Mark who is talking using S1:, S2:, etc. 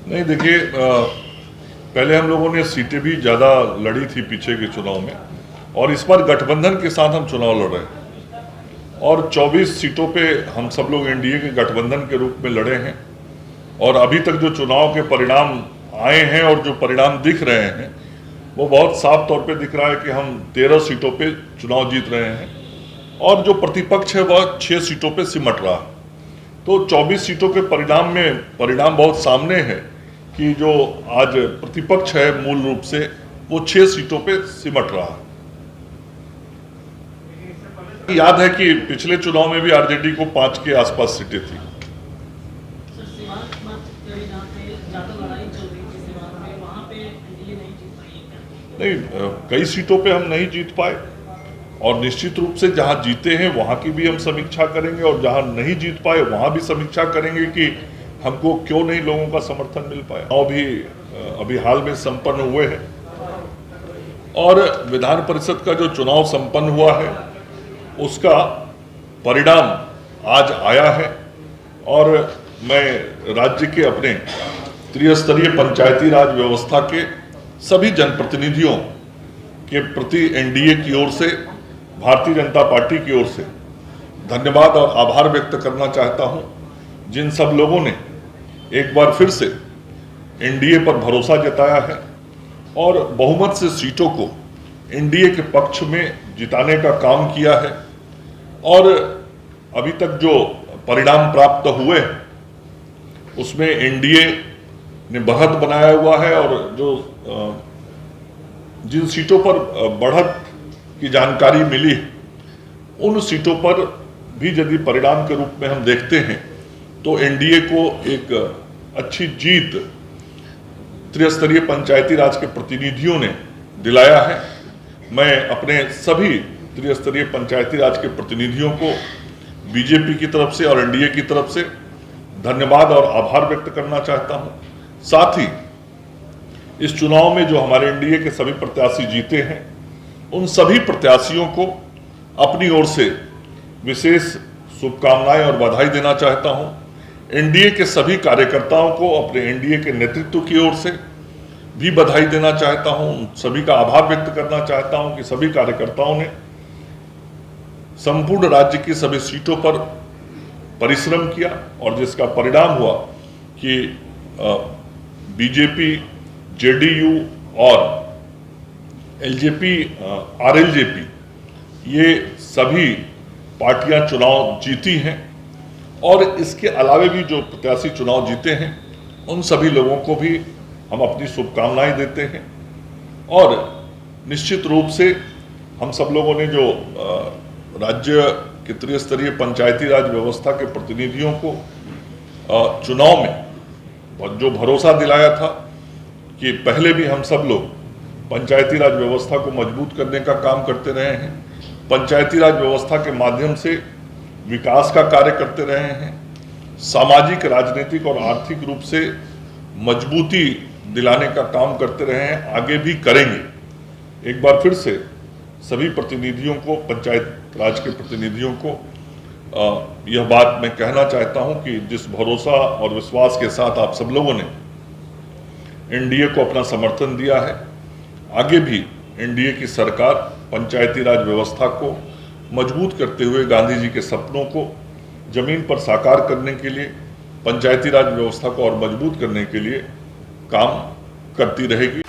S1: नहीं देखिए, पहले हम लोगों ने सीटें भी ज़्यादा लड़ी थी पीछे के चुनाव में, और इस बार गठबंधन के साथ हम चुनाव लड़ रहे हैं और 24 सीटों पे हम सब लोग एनडीए के गठबंधन के रूप में लड़े हैं। और अभी तक जो चुनाव के परिणाम आए हैं और जो परिणाम दिख रहे हैं वो बहुत साफ तौर पे दिख रहा है कि हम 13 सीटों पे चुनाव जीत रहे हैं और जो प्रतिपक्ष है वह 6 सीटों पे सिमट रहा है। तो 24 सीटों के परिणाम बहुत सामने है कि जो आज प्रतिपक्ष है मूल रूप से वो 6 सीटों पे सिमट रहा है। याद है कि पिछले चुनाव में भी आरजेडी को 5 के आसपास सीटें थी। नहीं, कई सीटों पे हम नहीं जीत पाए और निश्चित रूप से जहां जीते हैं वहां की भी हम समीक्षा करेंगे और जहां नहीं जीत पाए वहां भी समीक्षा करेंगे कि हमको क्यों नहीं लोगों का समर्थन मिल पाया। और भी अभी हाल में संपन्न हुए हैं और विधान परिषद का जो चुनाव संपन्न हुआ है उसका परिणाम आज आया है और मैं राज्य के अपने त्रिस्तरीय पंचायती राज व्यवस्था के सभी जनप्रतिनिधियों के प्रति एनडीए की ओर से, भारतीय जनता पार्टी की ओर से धन्यवाद और आभार व्यक्त करना चाहता हूं, जिन सब लोगों ने एक बार फिर से एनडीए पर भरोसा जताया है और बहुमत से सीटों को एनडीए के पक्ष में जिताने का काम किया है। और अभी तक जो परिणाम प्राप्त हुए उसमें एनडीए ने बढ़त बनाया हुआ है और जो जिन सीटों पर बढ़त की जानकारी मिली उन सीटों पर भी यदि परिणाम के रूप में हम देखते हैं तो एनडीए को एक अच्छी जीत त्रिस्तरीय पंचायती राज के प्रतिनिधियों ने दिलाया है। मैं अपने सभी त्रिस्तरीय पंचायती राज के प्रतिनिधियों को बीजेपी की तरफ से और एनडीए की तरफ से धन्यवाद और आभार व्यक्त करना चाहता हूं। साथ ही इस चुनाव में जो हमारे एनडीए के सभी प्रत्याशी जीते हैं उन सभी प्रत्याशियों को अपनी ओर से विशेष शुभकामनाएं और बधाई देना चाहता हूं। एनडीए के सभी कार्यकर्ताओं को अपने एनडीए के नेतृत्व की ओर से भी बधाई देना चाहता हूं, सभी का आभार व्यक्त करना चाहता हूं कि सभी कार्यकर्ताओं ने संपूर्ण राज्य की सभी सीटों पर परिश्रम किया और जिसका परिणाम हुआ कि बीजेपी, जेडीयू और एलजेपी, आरएलजेपी ये सभी पार्टियां चुनाव जीती हैं और इसके अलावे भी जो प्रत्याशी चुनाव जीते हैं उन सभी लोगों को भी हम अपनी शुभकामनाएं देते हैं। और निश्चित रूप से हम सब लोगों ने जो राज्य के त्रिस्तरीय पंचायती राज व्यवस्था के प्रतिनिधियों को चुनाव में जो भरोसा दिलाया था कि पहले भी हम सब लोग पंचायती राज व्यवस्था को मजबूत करने का काम करते रहे हैं, पंचायती राज व्यवस्था के माध्यम से विकास का कार्य करते रहे हैं, सामाजिक, राजनीतिक और आर्थिक रूप से मजबूती दिलाने का काम करते रहे हैं, आगे भी करेंगे। एक बार फिर से सभी प्रतिनिधियों को, पंचायत राज के प्रतिनिधियों को यह बात मैं कहना चाहता हूं कि जिस भरोसा और विश्वास के साथ आप सब लोगों ने एनडीए को अपना समर्थन दिया है, आगे भी एनडीए की सरकार पंचायती राज व्यवस्था को मजबूत करते हुए गांधी जी के सपनों को जमीन पर साकार करने के लिए, पंचायती राज व्यवस्था को और मजबूत करने के लिए काम करती रहेगी।